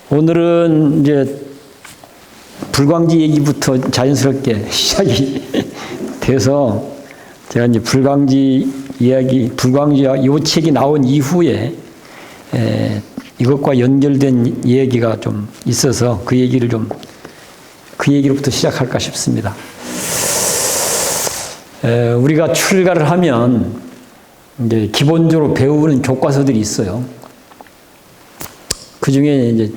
오늘은 이제 불광지 얘기부터 자연스럽게 시작이 돼서 제가 이제 불광지 이야기, 불광지와 이 책이 나온 이후에 이것과 연결된 얘기가 좀 있어서 그 얘기로부터 시작할까 싶습니다. 우리가 출가를 하면 이제 기본적으로 배우는 교과서들이 있어요. 그 중에 이제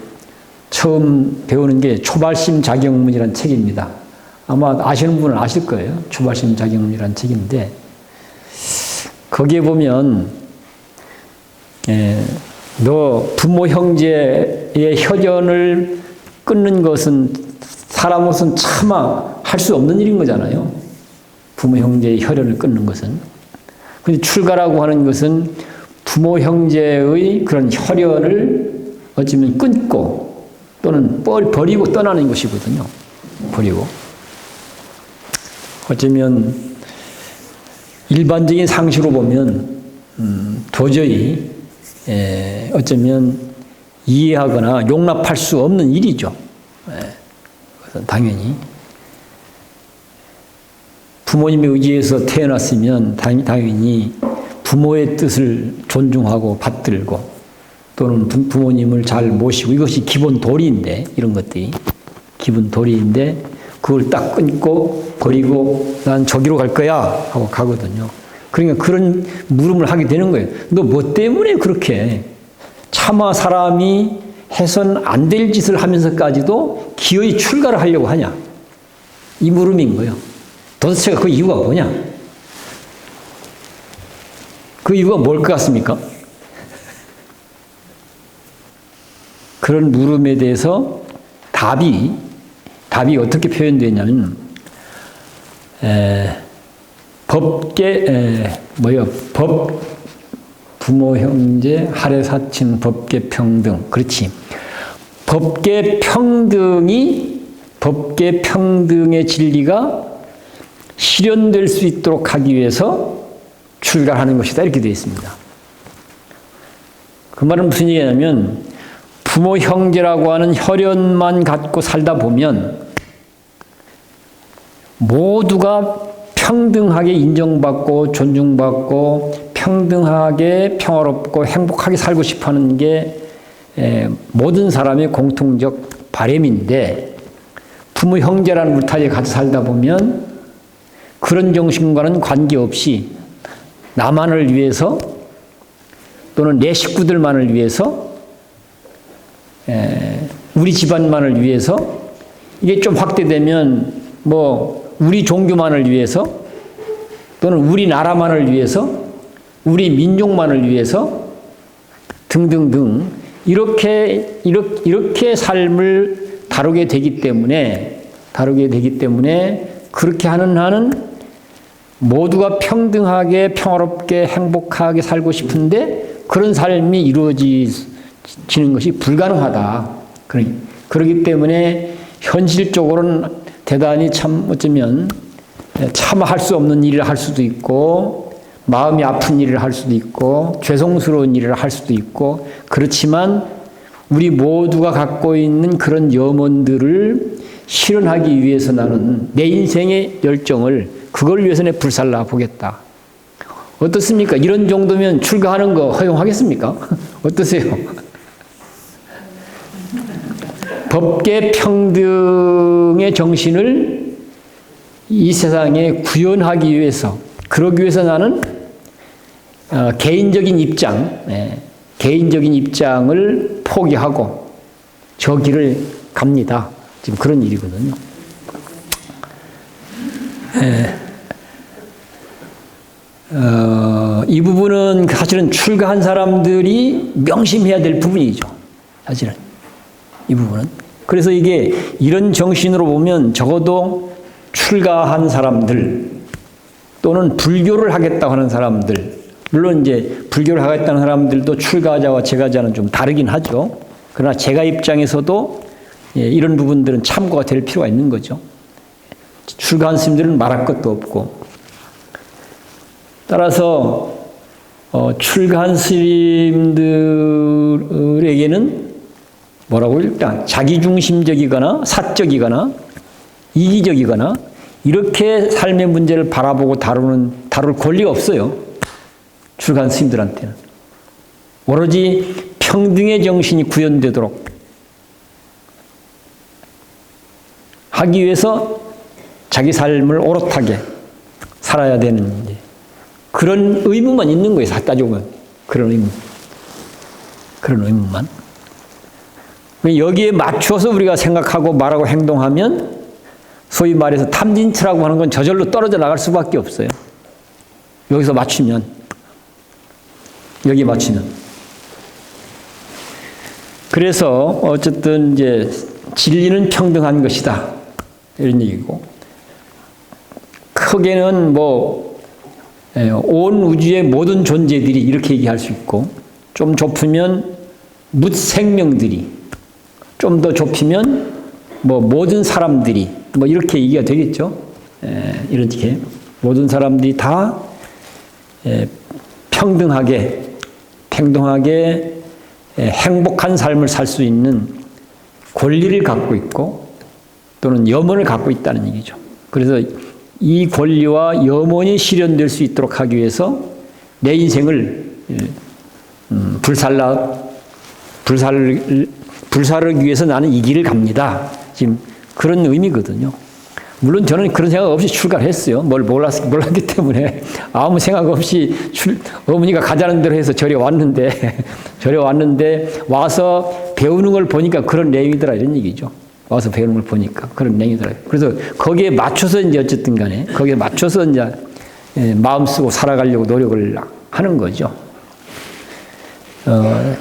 처음 배우는 게 초발심 자격문이라는 책입니다. 아마 아시는 분은 아실 거예요. 초발심 자격문이라는 책인데 거기에 보면 너 부모 형제의 혈연을 끊는 것은 사람으로서는 차마 할 수 없는 일인 거잖아요. 부모 형제의 혈연을 끊는 것은. 근데 출가라고 하는 것은 부모 형제의 그런 혈연을 어쩌면 끊고 또는 버리고 떠나는 것이거든요. 버리고. 어쩌면 일반적인 상식으로 보면 도저히 어쩌면 이해하거나 용납할 수 없는 일이죠. 그것은 당연히. 부모님의 의지에서 태어났으면 당연히 부모의 뜻을 존중하고 받들고 또는 부모님을 잘 모시고 이것이 기본 도리인데 이런 것들이 기본 도리인데 그걸 딱 끊고 버리고 난 저기로 갈 거야 하고 가거든요. 그러니까 그런 물음을 하게 되는 거예요. 너 뭐 때문에 그렇게 차마 사람이 해선 안 될 짓을 하면서까지도 기어이 출가를 하려고 하냐? 이 물음인 거예요. 도대체가 그 이유가 뭐냐? 그 이유가 뭘 것 같습니까? 그런 물음에 대해서 답이 어떻게 표현되냐면 법, 부모 형제, 할애 사친, 법계 평등. 그렇지. 법계 평등의 진리가 실현될 수 있도록 하기 위해서 출가하는 것이다. 이렇게 되어 있습니다. 그 말은 무슨 얘기냐면 부모 형제라고 하는 혈연만 갖고 살다 보면 모두가 평등하게 인정받고 존중받고 평등하게 평화롭고 행복하게 살고 싶어하는 게 모든 사람의 공통적 바람인데 부모 형제라는 울타리에 같이 살다 보면 그런 정신과는 관계없이 나만을 위해서 또는 내 식구들만을 위해서 우리 집안만을 위해서 이게 좀 확대되면 뭐 우리 종교만을 위해서 또는 우리 나라만을 위해서 우리 민족만을 위해서 등등등 이렇게 삶을 다루게 되기 때문에 그렇게 하는 한은 모두가 평등하게 평화롭게 행복하게 살고 싶은데 그런 삶이 이루어지는 것이 불가능하다. 그렇기 때문에 현실적으로는 대단히 참 어쩌면 차마 할 수 없는 일을 할 수도 있고 마음이 아픈 일을 할 수도 있고 죄송스러운 일을 할 수도 있고 그렇지만 우리 모두가 갖고 있는 그런 염원들을 실현하기 위해서 나는 내 인생의 열정을 그걸 위해서는 불살라 보겠다. 어떻습니까? 이런 정도면 출가하는 거 허용하겠습니까? 어떠세요? 법계 평등의 정신을 이 세상에 구현하기 위해서 그러기 위해서 나는 개인적인 입장을 포기하고 저 길을 갑니다. 지금 그런 일이거든요. 이 부분은 사실은 출가한 사람들이 명심해야 될 부분이죠. 사실은 이 부분은. 그래서 이게 이런 정신으로 보면 적어도 출가한 사람들 또는 불교를 하겠다고 하는 사람들, 물론 이제 불교를 하겠다는 사람들도 출가자와 재가자는 좀 다르긴 하죠. 그러나 재가 입장에서도 이런 부분들은 참고가 될 필요가 있는 거죠. 출가한 스님들은 말할 것도 없고. 따라서 출가한 스님들에게는 뭐라고 일단 자기중심적이거나 사적이거나 이기적이거나 이렇게 삶의 문제를 바라보고 다룰 권리가 없어요. 출가한 스님들한테는. 오로지 평등의 정신이 구현되도록 하기 위해서 자기 삶을 오롯하게 살아야 되는 그런 의무만 있는 거예요. 따져보면 그런 의무만. 여기에 맞춰서 우리가 생각하고 말하고 행동하면 소위 말해서 탐진치라고 하는 건 저절로 떨어져 나갈 수밖에 없어요. 여기서 맞추면, 여기 맞추면. 그래서 어쨌든 이제 진리는 평등한 것이다 이런 얘기고, 크게는 온 우주의 모든 존재들이 이렇게 얘기할 수 있고, 좀 좁으면 묻생명들이, 좀 더 좁히면 모든 사람들이 이렇게 얘기가 되겠죠. 이렇게 모든 사람들이 다 평등하게 행복한 삶을 살 수 있는 권리를 갖고 있고 또는 염원을 갖고 있다는 얘기죠. 그래서 이 권리와 염원이 실현될 수 있도록 하기 위해서 내 인생을 불사르기 위해서 나는 이 길을 갑니다. 지금 그런 의미거든요. 물론 저는 그런 생각 없이 출가를 했어요. 뭘 몰랐기 때문에 아무 생각 없이 어머니가 가자는 대로 해서 절에 왔는데 와서 배우는 걸 보니까 그런 내용이더라 이런 얘기죠. 와서 배우는 걸 보니까 그런 내용이더라. 그래서 거기에 맞춰서 이제 어쨌든 간에 거기에 맞춰서 이제 마음 쓰고 살아가려고 노력을 하는 거죠.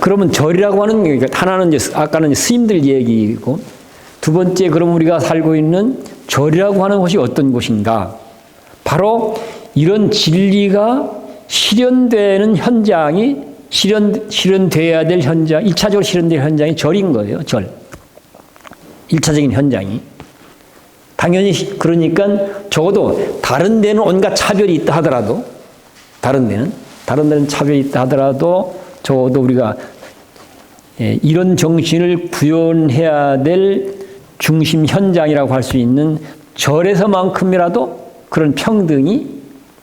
그러면 절이라고 하는 게 하나는 이제 아까는 스님들 얘기고, 두 번째 그럼 우리가 살고 있는 절이라고 하는 곳이 어떤 곳인가? 바로 이런 진리가 실현되는 현장이 실현돼야 될 현장, 1차적으로 실현될 현장이 절인 거예요. 절. 1차적인 현장이. 당연히 그러니까 적어도 다른 데는 온갖 차별이 있다 하더라도 다른 데는 차별이 있다 하더라도 적어도 우리가 이런 정신을 구현해야 될 중심 현장이라고 할 수 있는 절에서만큼이라도 그런 평등이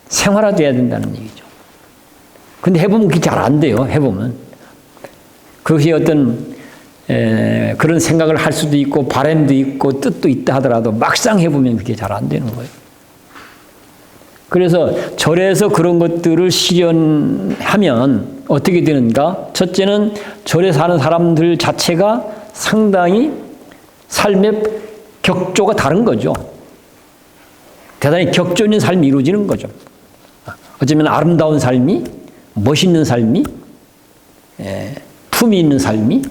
생활화돼야 된다는 얘기죠. 근데 해보면 그게 잘 안 돼요. 해보면. 그것이 어떤 그런 생각을 할 수도 있고 바람도 있고 뜻도 있다 하더라도 막상 해보면 그게 잘 안 되는 거예요. 그래서 절에서 그런 것들을 실현하면 어떻게 되는가? 첫째는 절에 사는 사람들 자체가 상당히 삶의 격조가 다른 거죠. 대단히 격조 있는 삶이 이루어지는 거죠. 어쩌면 아름다운 삶이, 멋있는 삶이, 품이 있는 삶이.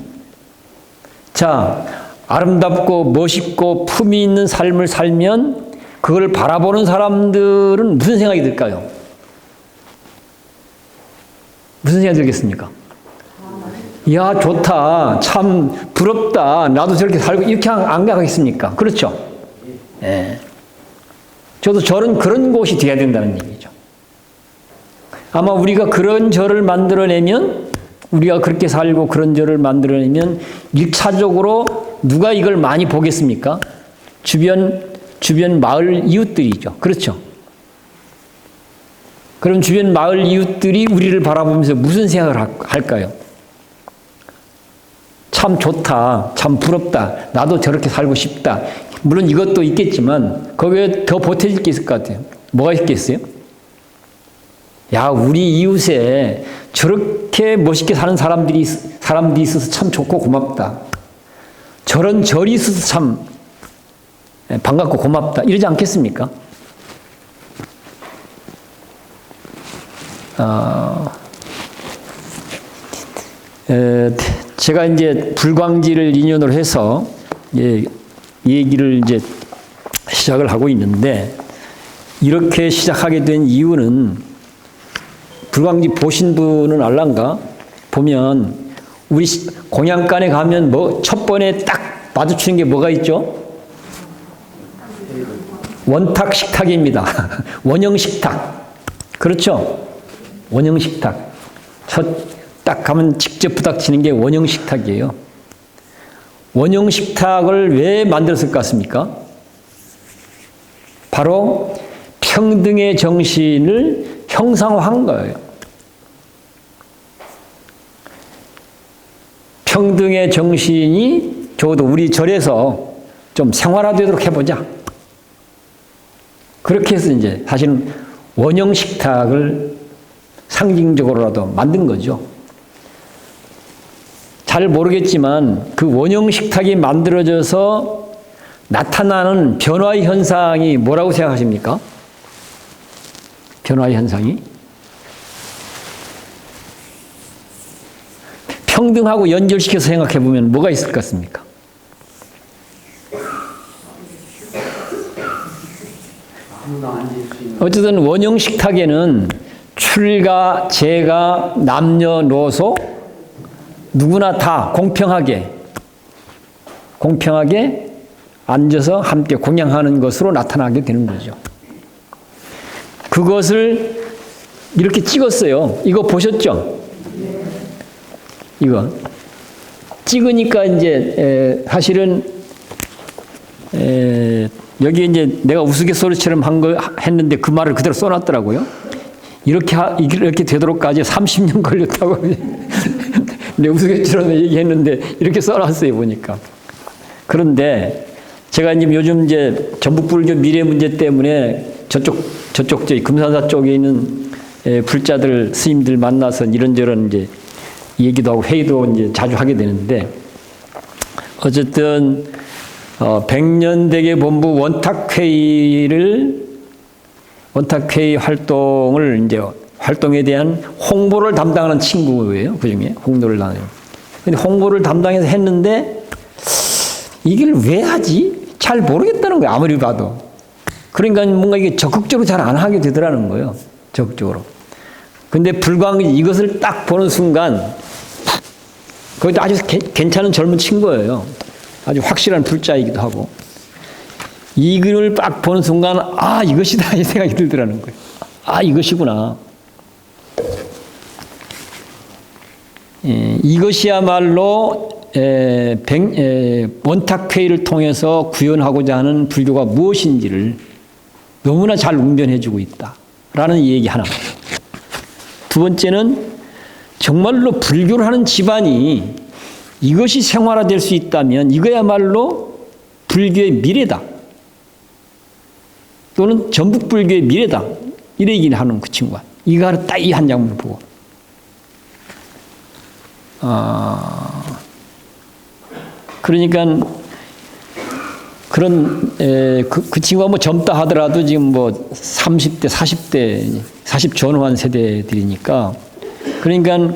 자, 아름답고 멋있고 품이 있는 삶을 살면 그걸 바라보는 사람들은 무슨 생각이 들까요? 무슨 생각이 들겠습니까? 이야, 좋다. 참 부럽다. 나도 저렇게 살고, 이렇게 안 가겠습니까? 그렇죠? 예. 저도 절은 그런 곳이 돼야 된다는 얘기죠. 아마 우리가 그런 절을 만들어내면, 우리가 그렇게 살고 그런 절을 만들어내면 1차적으로 누가 이걸 많이 보겠습니까? 주변 마을 이웃들이죠. 그렇죠? 그럼 주변 마을 이웃들이 우리를 바라보면서 무슨 생각을 할까요? 참 좋다. 참 부럽다. 나도 저렇게 살고 싶다. 물론 이것도 있겠지만 거기에 더 보태질 게 있을 것 같아요. 뭐가 있겠어요? 야, 우리 이웃에 저렇게 멋있게 사는 사람들이 있어서 참 좋고 고맙다. 저런 절이 있어서 참 반갑고 고맙다. 이러지 않겠습니까? 제가 이제 불광지를 인연으로 해서 얘기를 이제 시작을 하고 있는데, 이렇게 시작하게 된 이유는 불광지 보신 분은 알란가? 보면 우리 공양간에 가면 첫 번에 딱 마주치는 게 뭐가 있죠? 원탁 식탁입니다. 원형 식탁. 그렇죠? 원형 식탁. 딱 가면 직접 부닥치는 게 원형 식탁이에요. 원형 식탁을 왜 만들었을 것 같습니까? 바로 평등의 정신을 형상화한 거예요. 평등의 정신이 적어도 우리 절에서 좀 생활화되도록 해보자. 그렇게 해서 이제 사실은 원형 식탁을 상징적으로라도 만든 거죠. 잘 모르겠지만 그 원형 식탁이 만들어져서 나타나는 변화의 현상이 뭐라고 생각하십니까? 변화의 현상이? 평등하고 연결시켜서 생각해 보면 뭐가 있을 것 같습니까? 어쨌든 원형 식탁에는 출가, 재가, 남녀노소 누구나 다 공평하게 앉아서 함께 공양하는 것으로 나타나게 되는 거죠. 그것을 이렇게 찍었어요. 이거 보셨죠? 이거 찍으니까 이제 사실은 여기 이제 내가 우스갯소리처럼 했는데 그 말을 그대로 써놨더라고요. 이렇게 되도록까지 30년 걸렸다고 내 우스갯처럼 얘기했는데 이렇게 써놨어요 보니까. 그런데 제가 이제 요즘 이제 전북불교 미래 문제 때문에 저쪽 금산사 쪽에 있는 불자들 스님들 만나서 이런저런 이제 얘기도 하고 회의도 이제 자주 하게 되는데 어쨌든 백년대계 본부 원탁회의 활동을 이제 활동에 대한 홍보를 담당하는 친구예요. 그 중에 홍보를 담당해요. 근데 홍보를 담당해서 했는데 이걸 왜 하지? 잘 모르겠다는 거예요. 아무리 봐도. 그러니까 뭔가 이게 적극적으로 잘 안 하게 되더라는 거예요. 적극적으로. 근데 불광이 이것을 딱 보는 순간 거기도 아주 괜찮은 젊은 친구예요. 아주 확실한 불자이기도 하고. 이 글을 딱 보는 순간 아 이것이다 이 생각이 들더라는 거예요. 아 이것이구나. 이것이야말로 원탁회의를 통해서 구현하고자 하는 불교가 무엇인지를 너무나 잘 웅변해주고 있다라는 얘기 하나. 두 번째는 정말로 불교를 하는 집안이 이것이 생활화될 수 있다면 이거야말로 불교의 미래다. 또는 전북불교의 미래다. 이래 얘기를 하는 그 친구가. 이거 하나 딱 이 한 장면을 보고. 그러니까 그런 그 친구가 뭐 젊다 하더라도 지금 뭐 30대, 40대, 40 전후한 세대들이니까 그러니까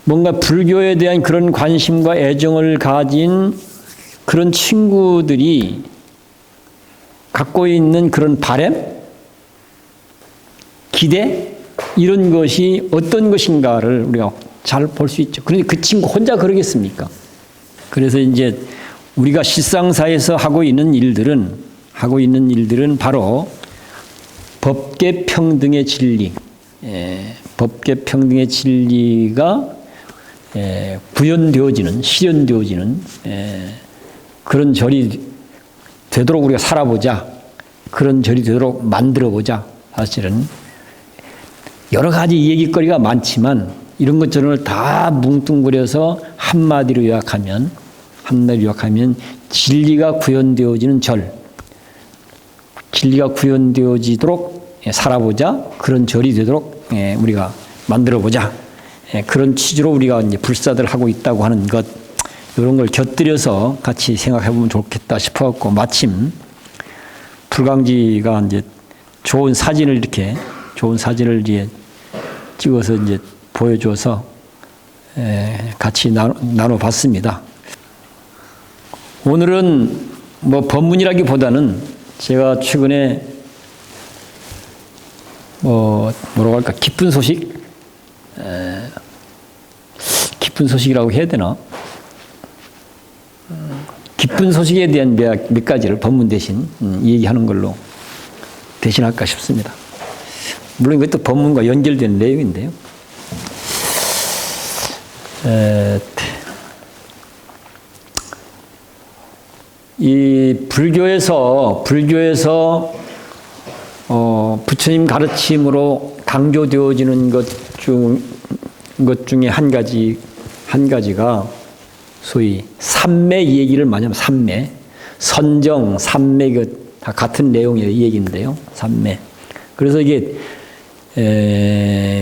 뭔가 불교에 대한 그런 관심과 애정을 가진 그런 친구들이 갖고 있는 그런 바람, 기대 이런 것이 어떤 것인가를 우리가 잘 볼 수 있죠. 그런데 그 친구 혼자 그러겠습니까? 그래서 이제 우리가 실상사에서 하고 있는 일들은 바로 법계 평등의 진리, 법계 평등의 진리가 구현되어지는, 실현되어지는 그런 절이 되도록 우리가 살아보자. 그런 절이 되도록 만들어보자. 사실은 여러 가지 얘기거리가 많지만 이런 것들을 다 뭉뚱그려서 한마디로 요약하면 진리가 구현되어지는 절, 진리가 구현되어지도록 살아보자. 그런 절이 되도록 우리가 만들어보자. 그런 취지로 우리가 이제 불사들 하고 있다고 하는 것, 이런 걸 곁들여서 같이 생각해보면 좋겠다 싶어갖고 마침 불광지가 이제 좋은 사진을 이제 찍어서 이제 보여줘서 같이 나눠봤습니다. 오늘은 뭐 법문이라기보다는 제가 최근에 뭐라고 할까 기쁜 소식이라고 해야 되나? 기쁜 소식에 대한 몇 가지를 법문 대신 얘기하는 걸로 대신할까 싶습니다. 물론 이것도 법문과 연결된 내용인데요. 이 불교에서 부처님 가르침으로 강조되어지는 것 중에 한 가지가 소위 삼매 얘기를 많이 하면 삼매, 선정, 삼매 다 같은 내용의 얘기인데요. 삼매. 그래서 이게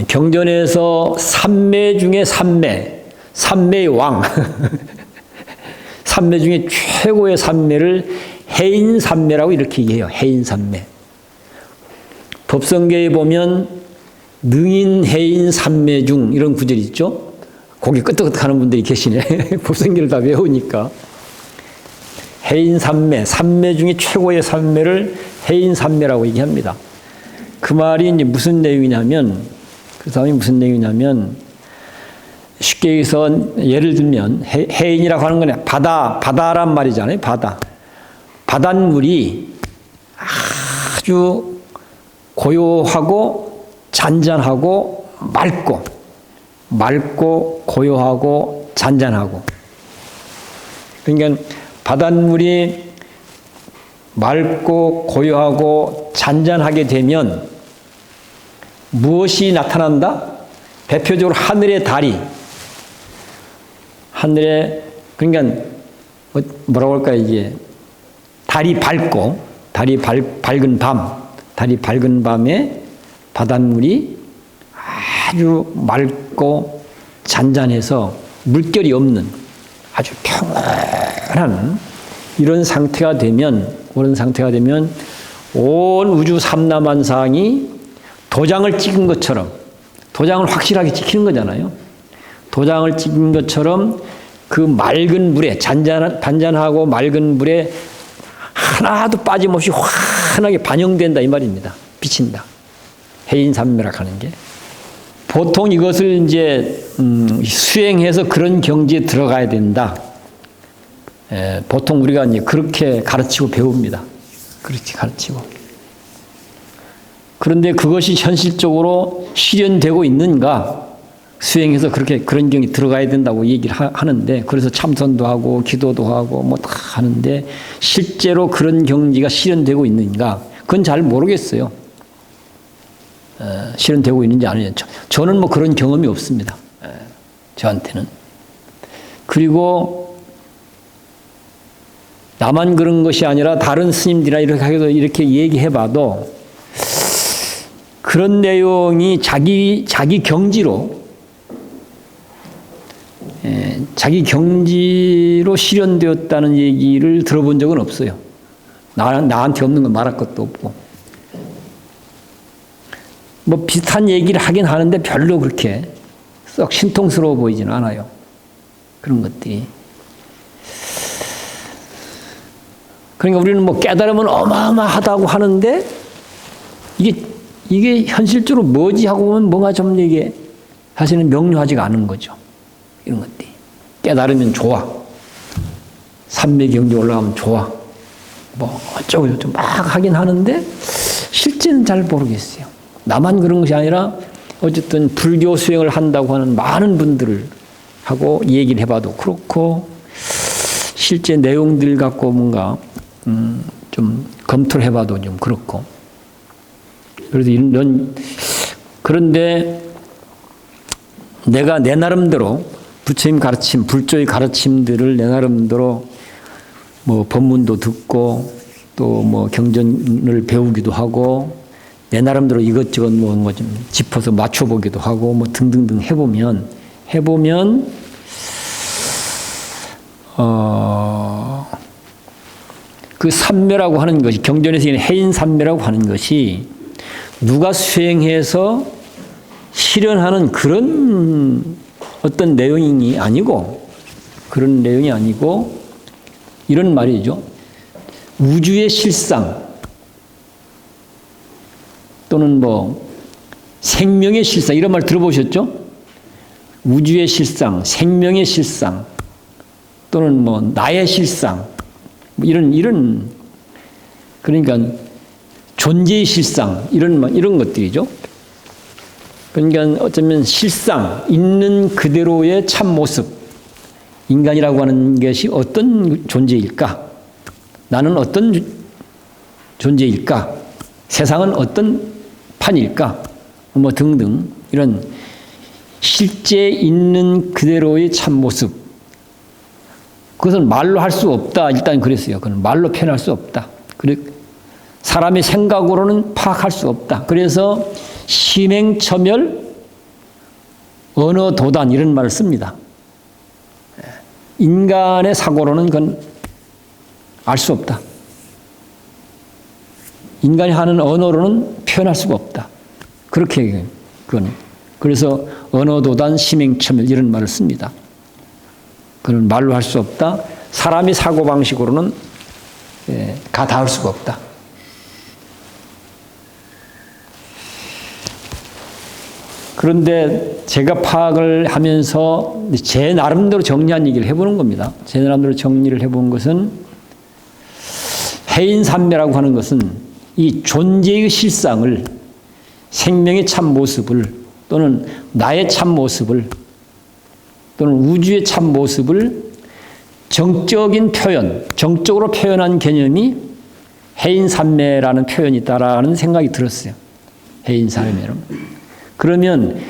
경전에서 삼매 중에 삼매의 왕, 삼매 중에 최고의 삼매를 해인삼매라고 이렇게 얘기해요. 해인삼매. 법성계에 보면 능인 해인 삼매 중 이런 구절이 있죠. 고개 끄덕끄덕하는 분들이 계시네. 법성계를 다 외우니까. 해인삼매, 삼매 중에 최고의 삼매를 해인삼매라고 얘기합니다. 그 말이 이제 무슨 내용이냐면, 쉽게 얘기해서 예를 들면 해인이라고 하는 건 바다란 말이잖아요. 바닷물이 아주 고요하고 잔잔하고 맑고 고요하고 잔잔하고. 그러니까 바닷물이 맑고 고요하고 잔잔하게 되면 무엇이 나타난다? 대표적으로 하늘의 달이, 그러니까 뭐라고 할까요? 이게 달이 밝은 밤에 바닷물이 아주 맑고 잔잔해서 물결이 없는 아주 평안한 이런 상태가 되면 온 우주 삼라만상이 도장을 찍은 것처럼, 도장을 확실하게 찍히는 거잖아요. 도장을 찍은 것처럼 그 맑은 물에, 잔잔하고 맑은 물에 하나도 빠짐없이 환하게 반영된다 이 말입니다. 비친다. 해인삼매락 하는 게. 보통 이것을 이제 수행해서 그런 경지에 들어가야 된다. 보통 우리가 이제 그렇게 가르치고 배웁니다. 그렇게 가르치고. 그런데 그것이 현실적으로 실현되고 있는가? 수행해서 그런 경이 들어가야 된다고 얘기를 하는데, 그래서 참선도 하고 기도도 하고 뭐 다 하는데 실제로 그런 경지가 실현되고 있는가? 그건 잘 모르겠어요. 실현되고 있는지 아니는지. 저는 뭐 그런 경험이 없습니다. 저한테는. 그리고 나만 그런 것이 아니라 다른 스님들이나 이렇게 얘기해봐도 그런 내용이 자기 경지로 실현되었다는 얘기를 들어본 적은 없어요. 나한테 없는 건 말할 것도 없고. 뭐 비슷한 얘기를 하긴 하는데 별로 그렇게 썩 신통스러워 보이지는 않아요. 그런 것들이. 그러니까 우리는 뭐 깨달으면 어마어마하다고 하는데 이게 현실적으로 뭐지 하고 보면 뭔가 좀 이게 사실은 명료하지가 않은 거죠. 이런 것들이. 깨달으면 좋아. 삼매경지 올라가면 좋아. 뭐 어쩌고 저쩌고 막 하긴 하는데 실제는 잘 모르겠어요. 나만 그런 것이 아니라 어쨌든 불교 수행을 한다고 하는 많은 분들을 하고 얘기를 해봐도 그렇고 실제 내용들 갖고 뭔가 좀 검토를 해봐도 좀 그렇고. 그래서 그런데 내가 내 나름대로 부처님 가르침, 불조의 가르침들을 내 나름대로 뭐 법문도 듣고 또 뭐 경전을 배우기도 하고 내 나름대로 이것저것 뭐 좀 짚어서 맞춰보기도 하고 뭐 등등등 해보면 그 삼매라고 하는 것이 경전에서 해인삼매라고 하는 것이 누가 수행해서 실현하는 그런 어떤 내용이 아니고 이런 말이죠. 우주의 실상 또는 뭐 생명의 실상 이런 말 들어보셨죠? 우주의 실상, 생명의 실상 또는 뭐 나의 실상 뭐 이런 그러니까 존재의 실상 이런 것들이죠. 그러니까 어쩌면 실상, 있는 그대로의 참 모습, 인간이라고 하는 것이 어떤 존재일까? 나는 어떤 존재일까? 세상은 어떤 판일까? 뭐 등등 이런 실제 있는 그대로의 참모습, 그것은 말로 할 수 없다. 일단 그랬어요. 그건 말로 표현할 수 없다. 사람의 생각으로는 파악할 수 없다. 그래서 심행처멸, 언어도단 이런 말을 씁니다. 인간의 사고로는 그건 알 수 없다. 인간이 하는 언어로는 표현할 수가 없다. 그렇게 그건 그래서 언어도단 심행처멸 이런 말을 씁니다. 그건 말로 할 수 없다. 사람의 사고방식으로는 닿을 수가 없다. 그런데 제가 파악을 하면서 제 나름대로 정리한 얘기를 해보는 겁니다. 제 나름대로 정리를 해본 것은 해인산매라고 하는 것은 이 존재의 실상을, 생명의 참모습을 또는 나의 참모습을 또는 우주의 참모습을 정적인 표현, 정적으로 표현한 개념이 해인산매라는 표현이 있다라는 생각이 들었어요. 해인산매로. 그러면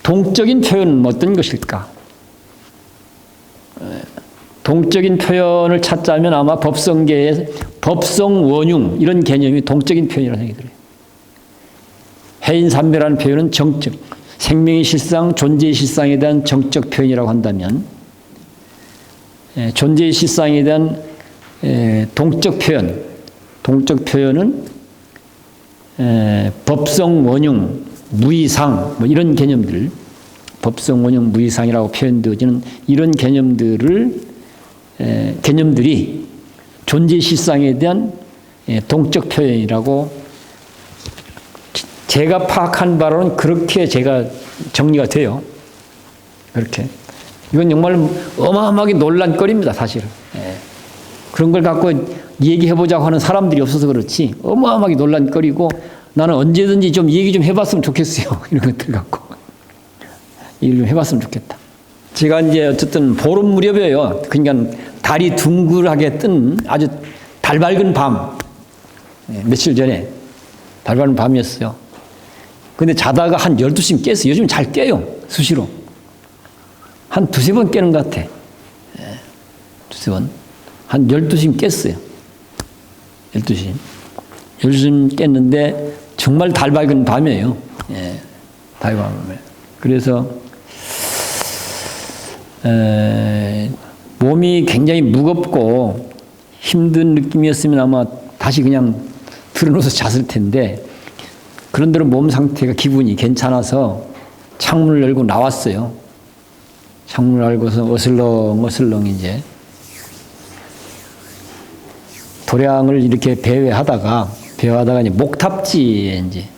동적인 표현은 어떤 것일까? 동적인 표현을 찾자면 아마 법성계의 법성원융 이런 개념이 동적인 표현이라는 생각이 들어요. 해인산매라는 표현은 정적, 생명의 실상, 존재의 실상에 대한 정적 표현이라고 한다면 존재의 실상에 대한 동적 표현은 법성원융, 무의상 뭐 이런 개념들, 법성원융, 무의상이라고 표현되어지는 이런 개념들이 존재 실상에 대한 동적 표현이라고 제가 파악한 바로는 그렇게 제가 정리가 돼요. 그렇게. 이건 정말 어마어마하게 논란거리입니다, 사실은. 그런 걸 갖고 얘기해보자고 하는 사람들이 없어서 그렇지, 어마어마하게 논란거리고, 나는 언제든지 좀 얘기 좀 해봤으면 좋겠어요. 이런 것들 갖고. 얘기를 좀 해봤으면 좋겠다. 제가 이제 어쨌든 보름 무렵이에요. 그러니까 달이 둥글하게 뜬 아주 달 밝은 밤. 며칠 전에 달 밝은 밤이었어요. 근데 자다가 한 12시쯤 깼어요. 요즘 잘 깨요. 수시로. 한 두세 번 깨는 것 같아. 두세 번. 한 12시쯤 깼어요. 12시. 12시쯤 깼는데 정말 달 밝은 밤이에요. 달 밝은 밤에. 그래서 몸이 굉장히 무겁고 힘든 느낌이었으면 아마 다시 그냥 들어놓아서 잤을 텐데 그런대로 몸 상태가 기분이 괜찮아서 창문을 열고 나왔어요. 창문을 열고서 어슬렁 이제 도량을 이렇게 배회하다가 이제 목탑지에 이제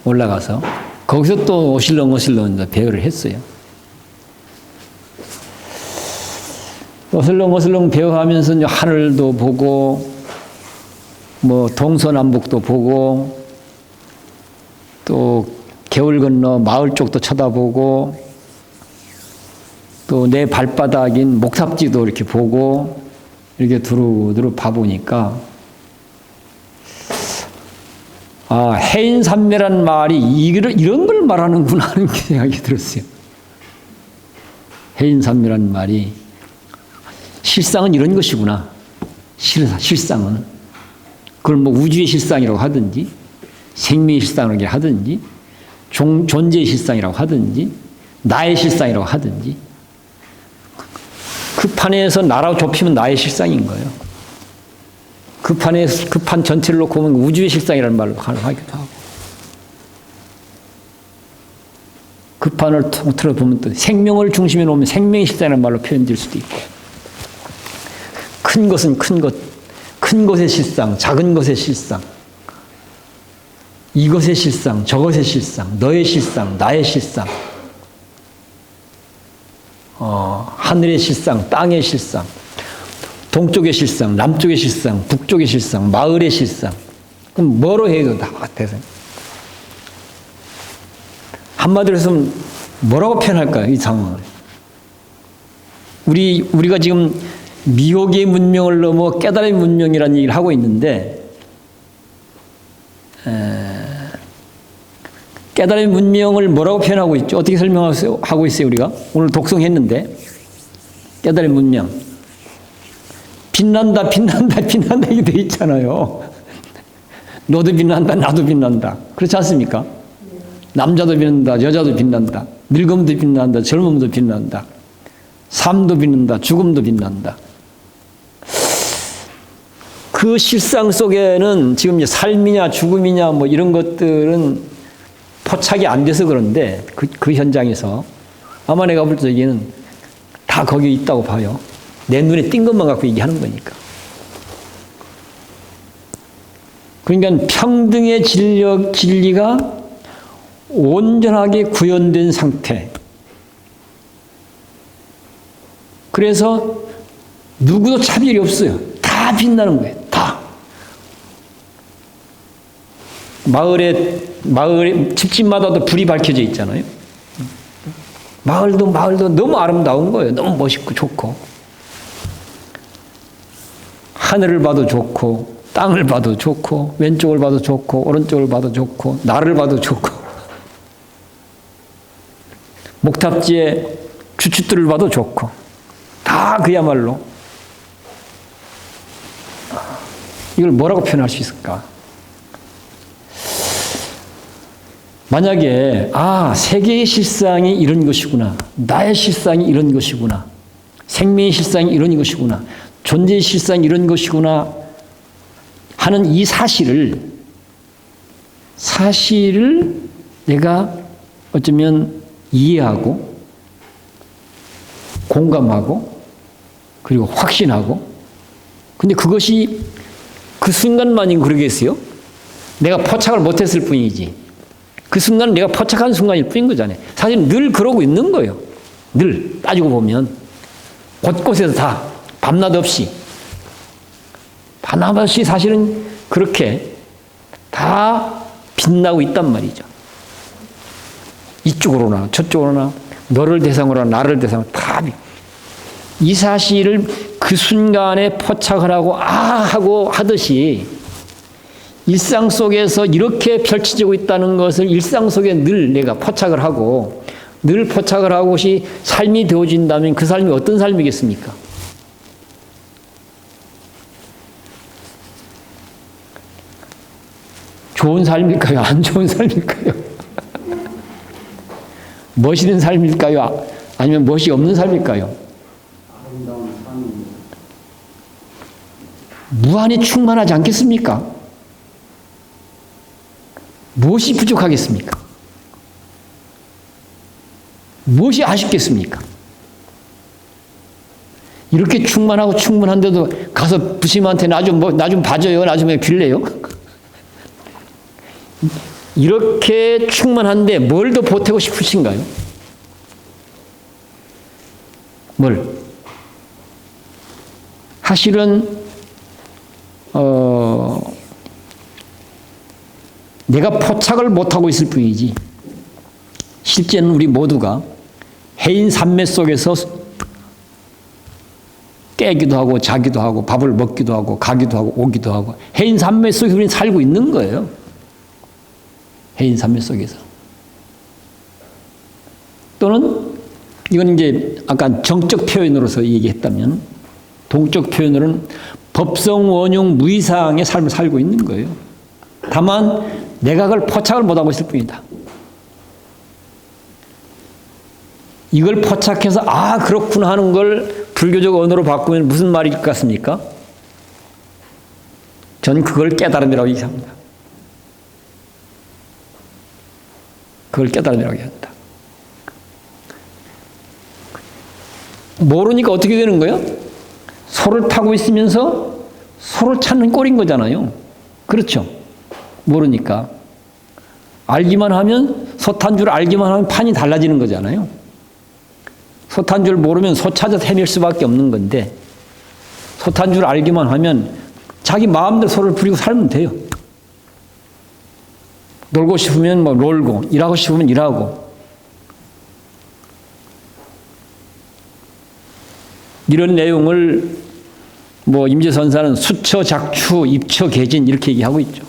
올라가서 거기서 또 어슬렁 배회를 했어요. 어슬렁 배회하면서 이제 하늘도 보고 뭐 동서남북도 보고 또 개울 건너 마을 쪽도 쳐다보고 또 내 발바닥인 목탑지도 이렇게 보고 이렇게 두루두루 봐보니까 아, 해인산매란 말이 이런 걸 말하는구나 하는 생각이 들었어요. 해인산매란 말이 실상은 이런 것이구나. 실상은. 그걸 뭐 우주의 실상이라고 하든지 생명의 실상이라고 하든지 존재의 실상이라고 하든지 나의 실상이라고 하든지 그 판에서 나라고 좁히면 나의 실상인 거예요. 그 판 전체를 놓고 보면 우주의 실상이라는 말로 하기도 하고 그 판을 통틀어 보면 또 생명을 중심에 놓으면 생명의 실상이라는 말로 표현될 수도 있고 큰 것은 큰 것의 실상, 작은 것의 실상 이것의 실상, 저것의 실상, 너의 실상, 나의 실상 하늘의 실상, 땅의 실상 동쪽의 실상, 남쪽의 실상, 북쪽의 실상, 마을의 실상 그럼 뭐로 해도 다 같아서 한마디로 해서 뭐라고 표현할까요? 이 상황을 우리가 지금 미혹의 문명을 넘어 깨달음의 문명이라는 얘기를 하고 있는데, 깨달음의 문명을 뭐라고 표현하고 있죠? 어떻게 설명하고 있어요, 우리가? 오늘 독송했는데, 깨달음의 문명. 빛난다, 빛난다, 빛난다, 이게 돼 있잖아요. 너도 빛난다, 나도 빛난다. 그렇지 않습니까? 남자도 빛난다, 여자도 빛난다. 늙음도 빛난다, 젊음도 빛난다. 삶도 빛난다, 죽음도 빛난다. 그 실상 속에는 지금 이제 삶이냐 죽음이냐 뭐 이런 것들은 포착이 안 돼서 그런데 그 현장에서 아마 내가 볼 적에는 다 거기 있다고 봐요. 내 눈에 띈 것만 갖고 얘기하는 거니까. 그러니까 평등의 진리가 온전하게 구현된 상태. 그래서 누구도 차별이 없어요. 다 빛나는 거예요. 다. 마을에 집집마다도 불이 밝혀져 있잖아요. 마을도 너무 아름다운 거예요. 너무 멋있고 좋고. 하늘을 봐도 좋고, 땅을 봐도 좋고, 왼쪽을 봐도 좋고, 오른쪽을 봐도 좋고, 나를 봐도 좋고, 목탑지에 주춧들을 봐도 좋고, 다 그야말로 이걸 뭐라고 표현할 수 있을까? 만약에 세계의 실상이 이런 것이구나, 나의 실상이 이런 것이구나, 생명의 실상이 이런 것이구나, 존재의 실상이 이런 것이구나 하는 이 사실을 내가 어쩌면 이해하고 공감하고 그리고 확신하고, 근데 그것이 그 순간만이 그러겠어요? 내가 포착을 못했을 뿐이지. 그 순간은 내가 포착한 순간일 뿐인 거잖아요. 사실 늘 그러고 있는 거예요. 늘 따지고 보면 곳곳에서 다 밤낮 없이 사실은 그렇게 다 빛나고 있단 말이죠. 이쪽으로나 저쪽으로나 너를 대상으로 나를 대상으로 다 이 사실을 그 순간에 포착을 하고 하듯이 일상 속에서 이렇게 펼쳐지고 있다는 것을 일상 속에 늘 내가 포착을 하고 것이 삶이 되어진다면 그 삶이 어떤 삶이겠습니까? 좋은 삶일까요? 안 좋은 삶일까요? 멋 있는 삶일까요? 아니면 멋이 없는 삶일까요? 무한히 충만하지 않겠습니까? 무엇이 부족하겠습니까? 무엇이 아쉽겠습니까? 이렇게 충만하고 충분한데도 가서 부심한테 나 좀 봐줘요. 나 좀 빌래요. 이렇게 충만한데 뭘 더 보태고 싶으신가요? 뭘? 사실은 내가 포착을 못하고 있을 뿐이지 실제는 우리 모두가 해인 산매 속에서 깨기도 하고 자기도 하고 밥을 먹기도 하고 가기도 하고 오기도 하고 해인 산매 속에 우리는 살고 있는 거예요. 해인 산매 속에서. 또는 이건 이제 아까 정적 표현으로서 얘기했다면 동적 표현으로는 법성 원흉 무이상의 삶을 살고 있는 거예요. 다만 내가 그걸 포착을 못하고 있을 뿐이다. 이걸 포착해서 그렇구나 하는 걸 불교적 언어로 바꾸면 무슨 말일 것 같습니까? 저는 그걸 깨달음이라고 얘기합니다. 그걸 깨달음이라고 얘기한다. 모르니까 어떻게 되는 거예요? 소를 타고 있으면서 소를 찾는 꼴인 거잖아요. 그렇죠? 모르니까. 알기만 하면, 소 탄 줄 알기만 하면 판이 달라지는 거잖아요. 소 탄 줄 모르면 소 찾아서 헤맬 수밖에 없는 건데, 소 탄 줄 알기만 하면 자기 마음대로 소를 부리고 살면 돼요. 놀고 싶으면 뭐 놀고, 일하고 싶으면 일하고. 이런 내용을 뭐 임재선사는 수처 작추 입처 개진 이렇게 얘기하고 있죠.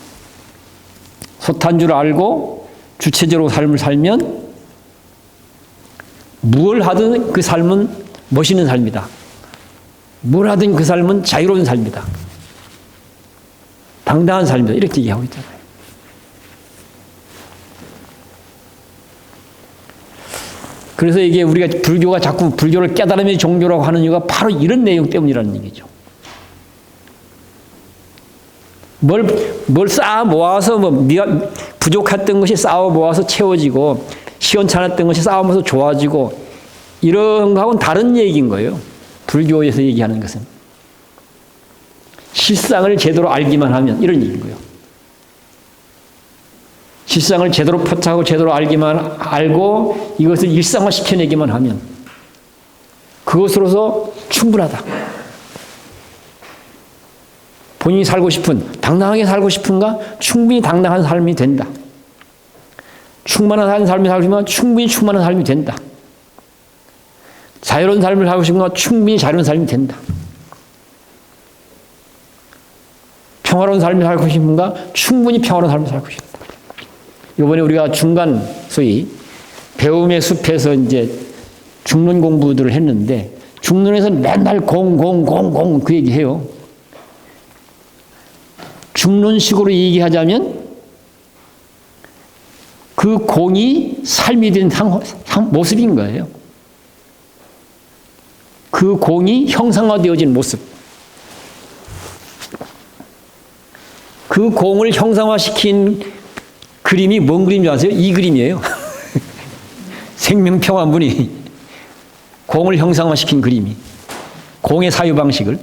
솥한 줄 알고 주체적으로 삶을 살면 뭘 하든 그 삶은 멋있는 삶이다. 뭘 하든 그 삶은 자유로운 삶이다. 당당한 삶이다. 이렇게 얘기하고 있잖아요. 그래서 이게 우리가 불교가 자꾸 불교를 깨달음의 종교라고 하는 이유가 바로 이런 내용 때문이라는 얘기죠. 뭘 쌓아 모아서 부족했던 것이 쌓아 모아서 채워지고 시원찮았던 것이 쌓아 모아서 좋아지고 이런 거하고는 다른 얘기인 거예요. 불교에서 얘기하는 것은 실상을 제대로 알기만 하면 이런 얘기인 거예요. 실상을 제대로 포착하고 제대로 알고 이것을 일상화시켜내기만 하면 그것으로서 충분하다. 본인이 살고 싶은, 당당하게 살고 싶은가? 충분히 당당한 삶이 된다. 충만한 삶을 살고 싶으면 충분히 충만한 삶이 된다. 자유로운 삶을 살고 싶은가? 충분히 자유로운 삶이 된다. 평화로운 삶을 살고 싶은가? 충분히 평화로운 삶을 살고 싶다. 이번에 우리가 중간 소위 배움의 숲에서 이제 중론 공부들을 했는데 중론에서 맨날 공 그 얘기해요. 중론식으로 얘기하자면 그 공이 삶이 된 모습인 거예요. 그 공이 형상화되어진 모습. 그 공을 형상화시킨 그림이 뭔 그림인지 아세요? 이 그림이에요. 생명평화문이 공을 형상화시킨 그림이. 공의 사유방식을.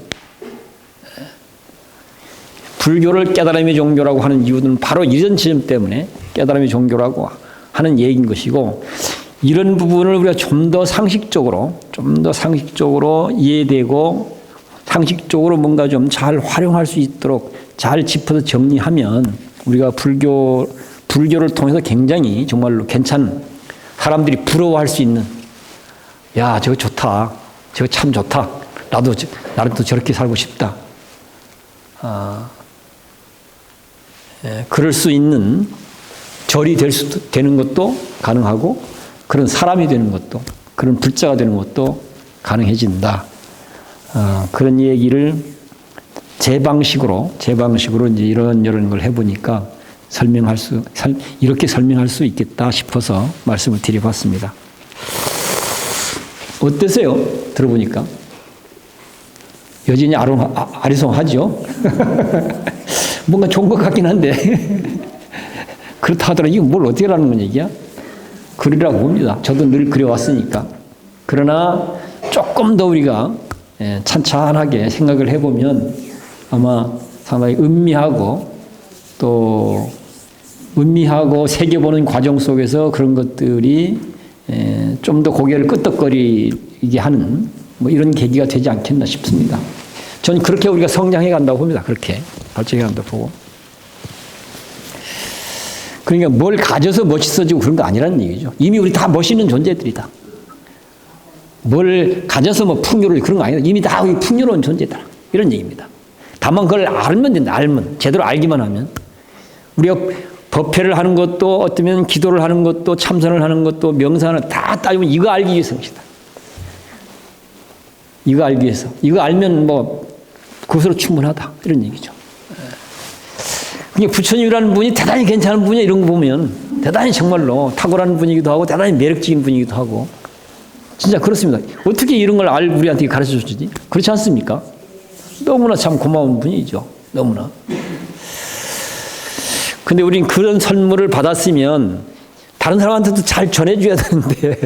불교를 깨달음의 종교라고 하는 이유는 바로 이런 지점 때문에 깨달음의 종교라고 하는 얘기인 것이고 이런 부분을 우리가 좀 더 상식적으로 이해되고 상식적으로 뭔가 좀 잘 활용할 수 있도록 잘 짚어서 정리하면 우리가 불교를 통해서 굉장히 정말로 괜찮은 사람들이 부러워할 수 있는 야 저거 좋다. 저거 참 좋다. 나도 저렇게 살고 싶다. 그럴 수 있는 절이 되는 것도 가능하고 그런 사람이 되는 것도 그런 불자가 되는 것도 가능해진다. 그런 얘기를 제 방식으로 이제 이런 걸 해보니까 이렇게 설명할 수 있겠다 싶어서 말씀을 드려봤습니다. 어떠세요? 들어보니까 여전히 아리송하죠. 뭔가 좋은 것 같긴 한데 그렇다 하더라도 이거 뭘 어떻게 하는 건 얘기야? 그리라고 봅니다. 저도 늘 그려왔으니까. 그러나 조금 더 우리가 찬찬하게 생각을 해보면 아마 상당히 음미하고 새겨보는 과정 속에서 그런 것들이 좀 더 고개를 끄덕거리게 하는 뭐 이런 계기가 되지 않겠나 싶습니다. 저는 그렇게 우리가 성장해 간다고 봅니다. 그렇게 발전해 간다고 보고. 그러니까 뭘 가져서 멋있어지고 그런 거 아니라는 얘기죠. 이미 우리 다 멋있는 존재들이다. 뭘 가져서 뭐 풍요로운 그런 거 아니다. 이미 다 우리 풍요로운 존재다. 이런 얘기입니다. 다만 그걸 알면 된다. 제대로 알기만 하면. 우리가 법회를 하는 것도 어쩌면 기도를 하는 것도 참선을 하는 것도 명상을 다 따지면 이거 알기 위해서 것이다. 이거 알기 위해서. 이거 알면 뭐 그것으로 충분하다. 이런 얘기죠. 그러니까 부처님이라는 분이 대단히 괜찮은 분이야. 이런 거 보면 대단히 정말로 탁월한 분이기도 하고 대단히 매력적인 분이기도 하고 진짜 그렇습니다. 어떻게 이런 걸 우리한테 가르쳐 주지? 그렇지 않습니까? 너무나 참 고마운 분이죠. 너무나. 근데 우린 그런 선물을 받았으면 다른 사람한테도 잘 전해줘야 되는데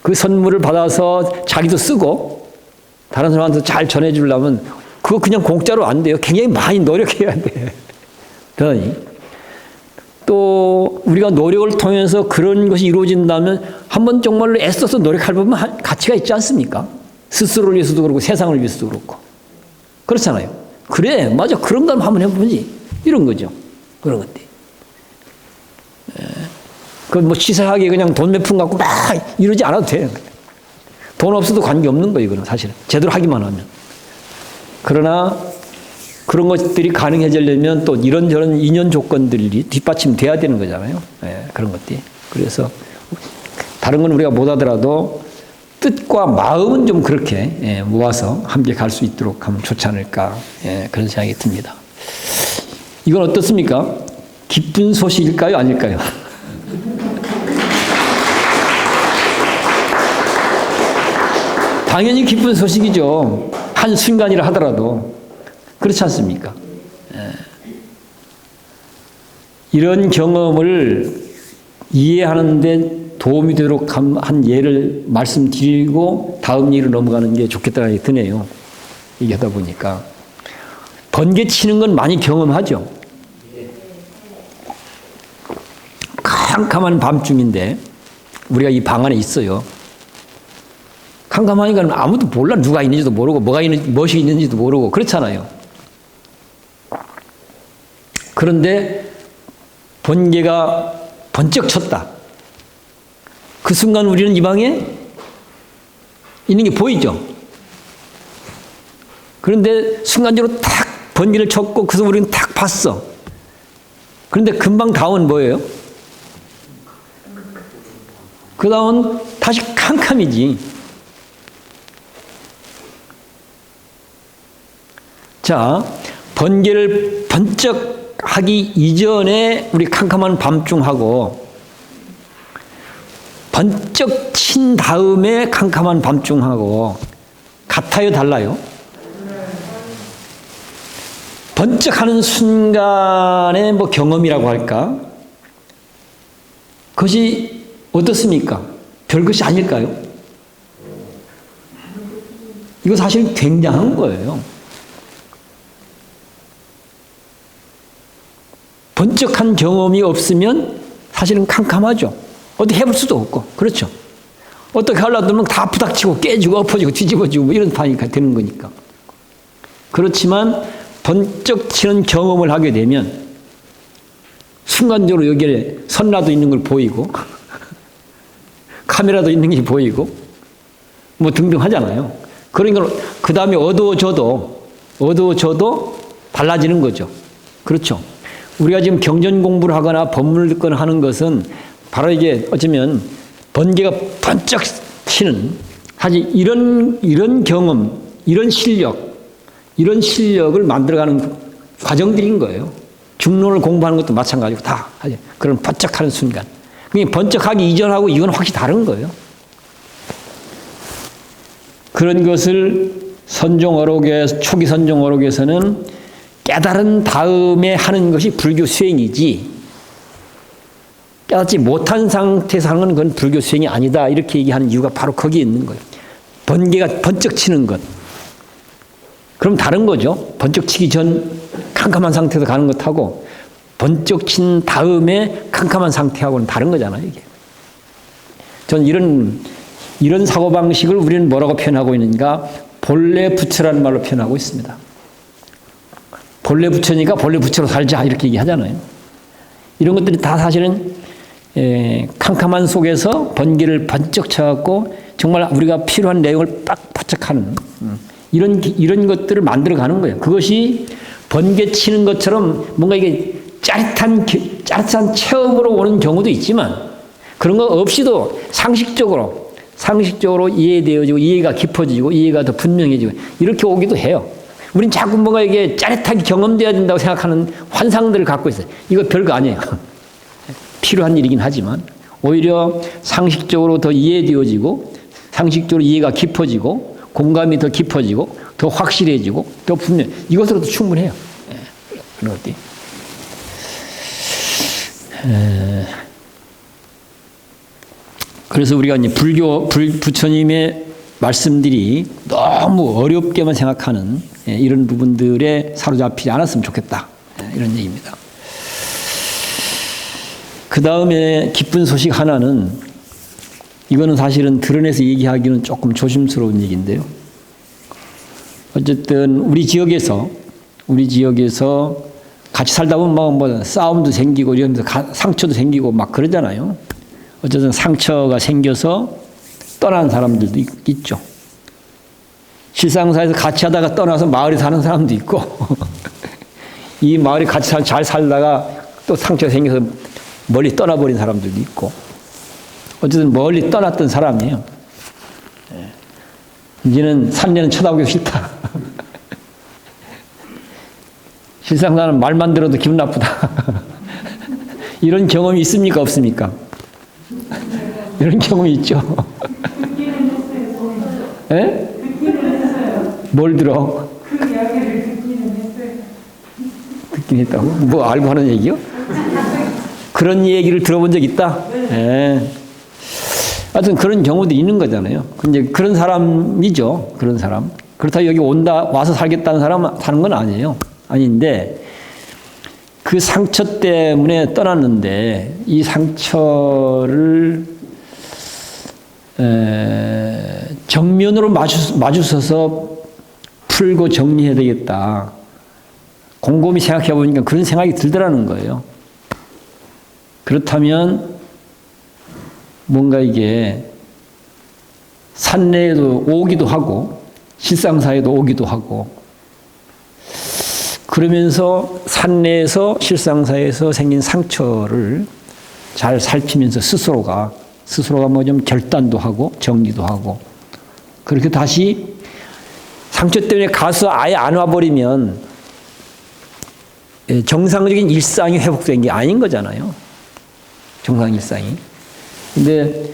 그 선물을 받아서 자기도 쓰고 다른 사람한테 잘 전해주려면 그거 그냥 공짜로 안 돼요. 굉장히 많이 노력해야 돼. 대단히. 또 우리가 노력을 통해서 그런 것이 이루어진다면 한번 정말로 애써서 노력할 부분 가치가 있지 않습니까? 스스로를 위해서도 그렇고 세상을 위해서도 그렇고. 그렇잖아요. 그래 맞아 그런 걸 한번 해보지. 이런 거죠. 그런 것들. 그 뭐 치사하게 그냥 돈 몇 푼 갖고 막 이러지 않아도 돼요. 돈 없어도 관계없는 거예요, 이거는 사실은. 제대로 하기만 하면. 그러나 그런 것들이 가능해지려면 또 이런저런 인연 조건들이 뒷받침돼야 되는 거잖아요. 예, 그런 것들이. 그래서 다른 건 우리가 못하더라도 뜻과 마음은 좀 그렇게 모아서 함께 갈 수 있도록 하면 좋지 않을까, 그런 생각이 듭니다. 이건 어떻습니까? 기쁜 소식일까요? 아닐까요? 당연히 기쁜 소식이죠. 한순간이라 하더라도. 그렇지 않습니까? 이런 경험을 이해하는데 도움이 되도록 한 예를 말씀드리고 다음 일로 넘어가는 게 좋겠다는 생각이 드네요. 얘기하다 보니까. 번개 치는 건 많이 경험하죠. 캄캄한 밤중인데 우리가 이 방 안에 있어요. 캄캄하니까 아무도 몰라. 누가 있는지도 모르고 무엇이 있는지도 모르고 그렇잖아요. 그런데 번개가 번쩍 쳤다. 그 순간 우리는 이 방에 있는 게 보이죠. 그런데 순간적으로 탁 번개를 쳤고 그래서 우리는 탁 봤어. 그런데 금방 다음은 뭐예요? 그 다음은 다시 캄캄이지. 자, 번개를 번쩍 하기 이전에 우리 캄캄한 밤중하고 번쩍 친 다음에 캄캄한 밤중하고 같아요, 달라요? 번쩍 하는 순간의 뭐 경험이라고 할까? 그것이 어떻습니까? 별것이 아닐까요? 이거 사실 굉장한 거예요. 번쩍한 경험이 없으면 사실은 캄캄하죠. 어떻게 해볼 수도 없고, 그렇죠. 어떻게 하려고 하면 다 부닥치고 깨지고 엎어지고 뒤집어지고 뭐 이런 판이니까 되는 거니까. 그렇지만 번쩍 치는 경험을 하게 되면 순간적으로 여기에 선라도 있는 걸 보이고 카메라도 있는 게 보이고 뭐 등등 하잖아요. 그러니까 그 다음에 어두워져도 달라지는 거죠. 그렇죠. 우리가 지금 경전 공부를 하거나 법문을 듣거나 하는 것은 바로 이게 어쩌면 번개가 번쩍 치는 사실 이런 경험, 이런 실력을 만들어가는 과정들인 거예요. 중론을 공부하는 것도 마찬가지고 다 그런 번쩍하는 순간. 그게 번쩍하기 이전하고 이건 확실히 다른 거예요. 그런 것을 초기 선종 어록에서는 깨달은 다음에 하는 것이 불교 수행이지 깨닫지 못한 상태에서 하는 건 그건 불교 수행이 아니다. 이렇게 얘기하는 이유가 바로 거기에 있는 거예요. 번개가 번쩍 치는 것. 그럼 다른 거죠. 번쩍 치기 전 캄캄한 상태에서 가는 것하고 번쩍 친 다음에 캄캄한 상태하고는 다른 거잖아요, 이게. 전 이런 사고방식을 우리는 뭐라고 표현하고 있는가? 본래 부처라는 말로 표현하고 있습니다. 본래 부처니까 본래 부처로 살자 이렇게 얘기하잖아요. 이런 것들이 다 사실은 캄캄한 속에서 번개를 번쩍 쳐갖고 정말 우리가 필요한 내용을 빡 포착하는 이런 것들을 만들어가는 거예요. 그것이 번개 치는 것처럼 뭔가 이게 짜릿한 체험으로 오는 경우도 있지만 그런 거 없이도 상식적으로 이해되어지고 이해가 깊어지고 이해가 더 분명해지고 이렇게 오기도 해요. 우린 자꾸 뭔가 이게 짜릿하게 경험돼야 된다고 생각하는 환상들을 갖고 있어요. 이거 별거 아니에요. 필요한 일이긴 하지만 오히려 상식적으로 더 이해되어지고 상식적으로 이해가 깊어지고 공감이 더 깊어지고 더 확실해지고 더 분명 이것으로도 충분해요. 그런 것들이. 그래서 우리가 이제 부처님의 말씀들이 너무 어렵게만 생각하는 이런 부분들에 사로잡히지 않았으면 좋겠다. 이런 얘기입니다. 그 다음에 기쁜 소식 하나는 이거는 사실은 드러내서 얘기하기는 조금 조심스러운 얘기인데요. 어쨌든 우리 지역에서 같이 살다 보면 뭐 싸움도 생기고 이러면서 상처도 생기고 막 그러잖아요. 어쨌든 상처가 생겨서 떠난 사람들도 있죠. 실상사에서 같이 하다가 떠나서 마을에 사는 사람도 있고 이 마을에 같이 잘 살다가 또 상처가 생겨서 멀리 떠나버린 사람들도 있고 어쨌든 멀리 떠났던 사람이에요. 이제는 산내는 쳐다보기 싫다. 실상사는 말만 들어도 기분 나쁘다. 이런 경험이 있습니까? 없습니까? 이런 경험이 있죠. 예? 뭘 들어? 그 이야기를 듣기는 했어요. 듣긴 했다고? 뭐 알고 하는 얘기요? 그런 얘기를 들어본 적 있다? 예. 하여튼 그런 경우도 있는 거잖아요. 근데 그런 사람이죠. 그런 사람. 그렇다고 여기 와서 살겠다는 사람 사는 건 아니에요. 아닌데, 그 상처 때문에 떠났는데, 이 상처를, 정면으로 마주서서 풀고 정리해야 되겠다. 곰곰이 생각해 보니까 그런 생각이 들더라는 거예요. 그렇다면, 뭔가 이게 산내에도 오기도 하고 실상사에도 오기도 하고 그러면서 산내에서 실상사에서 생긴 상처를 잘 살피면서 스스로가 뭐 좀 결단도 하고 정리도 하고 그렇게 다시 상처 때문에 가서 아예 안 와버리면 정상적인 일상이 회복된 게 아닌 거잖아요. 정상 일상이. 근데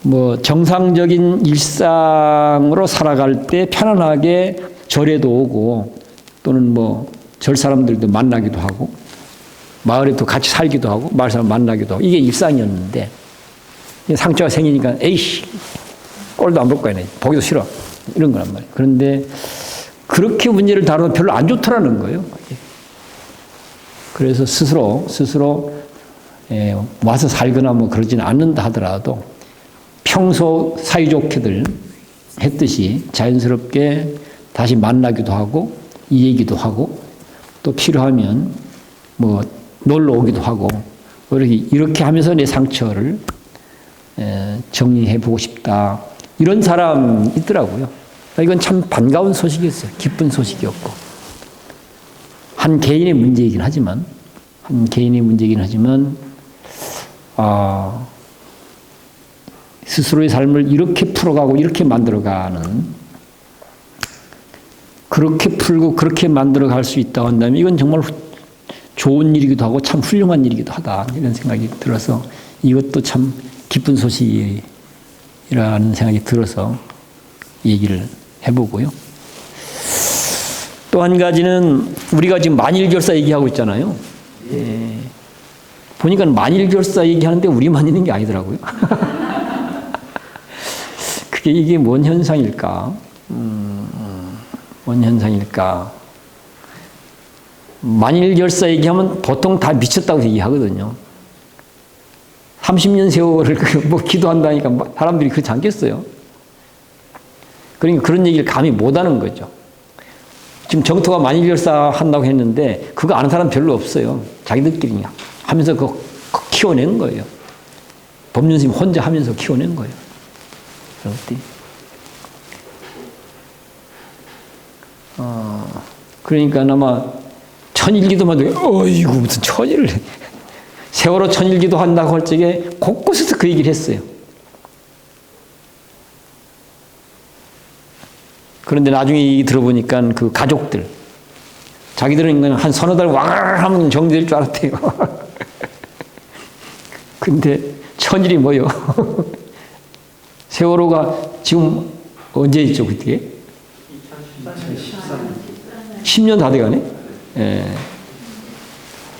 뭐 정상적인 일상으로 살아갈 때 편안하게 절에도 오고 또는 뭐 절 사람들도 만나기도 하고 마을에도 같이 살기도 하고 마을 사람 만나기도 하고 이게 일상이었는데 상처가 생기니까 에이씨 꼴도 안 볼 거야 보기도 싫어 이런 거란 말이에요. 그런데 그렇게 문제를 다루면 별로 안 좋더라는 거예요. 그래서 스스로 와서 살거나 뭐 그러지는 않는다 하더라도 평소 사이좋게들 했듯이 자연스럽게 다시 만나기도 하고 이 얘기도 하고 또 필요하면 뭐 놀러 오기도 하고 이렇게 하면서 내 상처를 정리해 보고 싶다. 이런 사람 있더라고요. 이건 참 반가운 소식이었어요. 기쁜 소식이었고 한 개인의 문제이긴 하지만 스스로의 삶을 이렇게 풀어가고 이렇게 만들어가는 그렇게 풀고 그렇게 만들어갈 수 있다고 한다면 이건 정말 좋은 일이기도 하고 참 훌륭한 일이기도 하다 이런 생각이 들어서 이것도 참 기쁜 소식이라는 생각이 들어서 얘기를 해보고요. 또 한 가지는 우리가 지금 만일결사 얘기하고 있잖아요. 보니까 만일결사 얘기하는데 우리만 있는 게 아니더라고요. 이게 뭔 현상일까? 뭔 현상일까? 만일결사 얘기하면 보통 다 미쳤다고 얘기하거든요. 30년 세월을 뭐 기도한다니까 사람들이 그렇지 않겠어요? 그러니까 그런 얘기를 감히 못하는 거죠. 지금 정토가 만일결사 한다고 했는데 그거 아는 사람 별로 없어요. 자기들끼리 하면서 그거 키워낸 거예요. 법륜 스님 혼자 하면서 키워낸 거예요. 그런 것들이. 그러니까 아마 천일기도만 어이구 무슨 천일을 세월호 천일기도 한다고 할 적에 곳곳에서 그 얘기를 했어요. 그런데 나중에 얘기 들어보니까 그 가족들 자기들은 한 서너 달 왕하면 정리될 줄 알았대요. 근데 천일이 뭐요? 세월호가 지금 언제 있죠, 그때? 10년 다 돼가네? 예.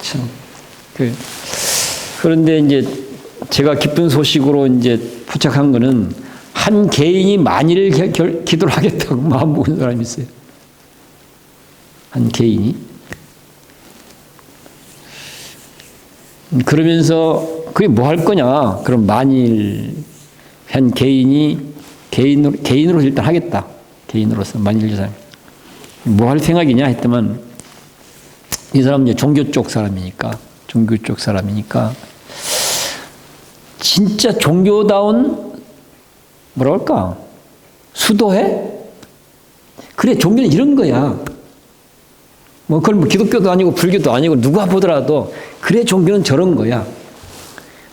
참. 그런데 이제 제가 기쁜 소식으로 이제 포착한 거는 한 개인이 만일 기도를 하겠다고 마음 먹은 사람이 있어요. 한 개인이. 그러면서 그게 뭐 할 거냐? 그럼 만일 한 개인이 개인으로 일단 하겠다. 개인으로서 만일 사람 뭐 할 생각이냐 했더만 이 사람은 이제 종교 쪽 사람이니까 진짜 종교다운 뭐라 할까? 수도해? 그래, 종교는 이런 거야. 뭐, 그건 뭐 기독교도 아니고 불교도 아니고 누가 보더라도, 그래, 종교는 저런 거야.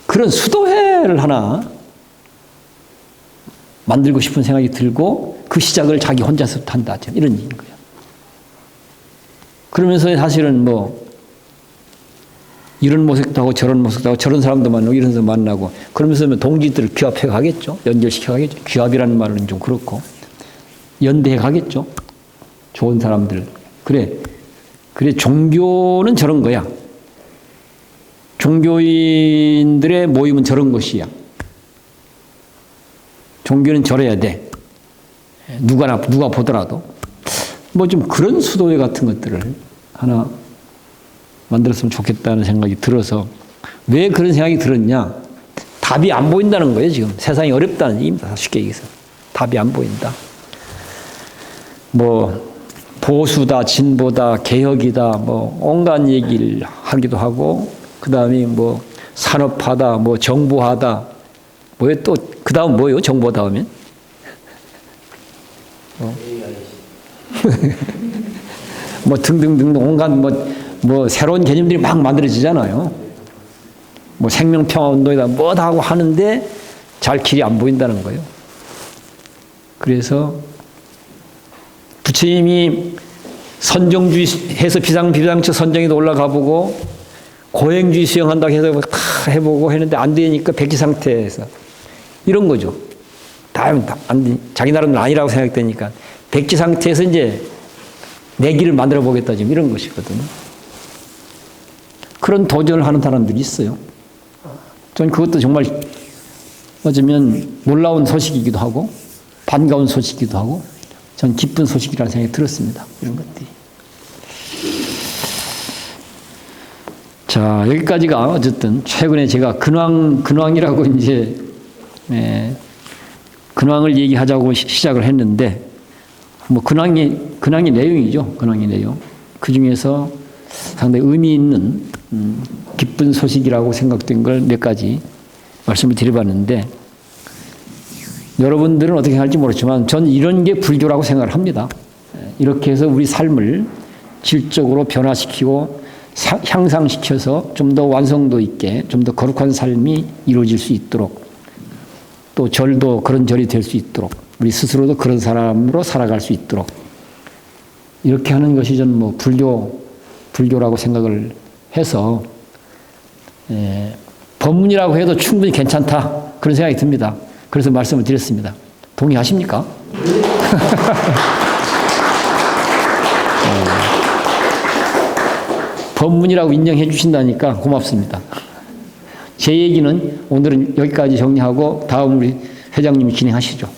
그런 수도회를 하나 만들고 싶은 생각이 들고, 그 시작을 자기 혼자서부터 한다. 이런 얘기인 거야. 그러면서 사실은 뭐, 이런 모색도 하고 저런 모색도 하고 저런 사람도 만나고 이런 사람도 만나고 그러면서 동지들을 규합해 가겠죠. 연결시켜 가겠죠. 규합이라는 말은 좀 그렇고 연대해 가겠죠. 좋은 사람들. 그래 종교는 저런 거야. 종교인들의 모임은 저런 것이야. 종교는 저래야 돼. 누가 보더라도 뭐 좀 그런 수도회 같은 것들을 하나 만들었으면 좋겠다는 생각이 들어서 왜 그런 생각이 들었냐? 답이 안 보인다는 거예요, 지금. 세상이 어렵다는 얘기입니다. 쉽게 얘기해서. 답이 안 보인다. 뭐, 보수다, 진보다, 개혁이다, 뭐, 온갖 얘기를 하기도 하고, 그 다음에 뭐, 산업화다, 뭐, 정보화다, 뭐에 또, 그 다음 뭐예요, 정보 다음엔? 뭐, 등등등, 온갖 뭐 새로운 개념들이 막 만들어지잖아요. 뭐 생명평화운동이다 뭐다 하고 하는데 잘 길이 안 보인다는 거예요. 그래서 부처님이 선정주의 해서 비상처 선정에도 올라가 보고 고행주의 수행한다고 해서 다 해보고 했는데 안 되니까 백지 상태에서 이런 거죠. 다 안 돼. 자기 나름은 아니라고 생각되니까 백지 상태에서 이제 내 길을 만들어 보겠다 지금 이런 것이거든요. 그런 도전을 하는 사람들이 있어요. 전 그것도 정말 어쩌면 놀라운 소식이기도 하고 반가운 소식이기도 하고 전 기쁜 소식이라는 생각이 들었습니다. 이런 것들이. 자, 여기까지가 어쨌든 최근에 제가 근황이라고 이제 근황을 얘기하자고 시작을 했는데 뭐 근황의 내용이죠. 근황의 내용. 그 중에서 상당히 의미 있는 기쁜 소식이라고 생각된 걸 몇 가지 말씀을 드려봤는데 여러분들은 어떻게 할지 모르지만 전 이런 게 불교라고 생각을 합니다. 이렇게 해서 우리 삶을 질적으로 변화시키고 향상시켜서 좀 더 완성도 있게 좀 더 거룩한 삶이 이루어질 수 있도록 또 절도 그런 절이 될 수 있도록 우리 스스로도 그런 사람으로 살아갈 수 있도록 이렇게 하는 것이 전 뭐 불교라고 생각을 해서 법문이라고 해도 충분히 괜찮다 그런 생각이 듭니다. 그래서 말씀을 드렸습니다. 동의하십니까? 법문이라고 인정해 주신다니까 고맙습니다. 제 얘기는 오늘은 여기까지 정리하고 다음 우리 회장님이 진행하시죠.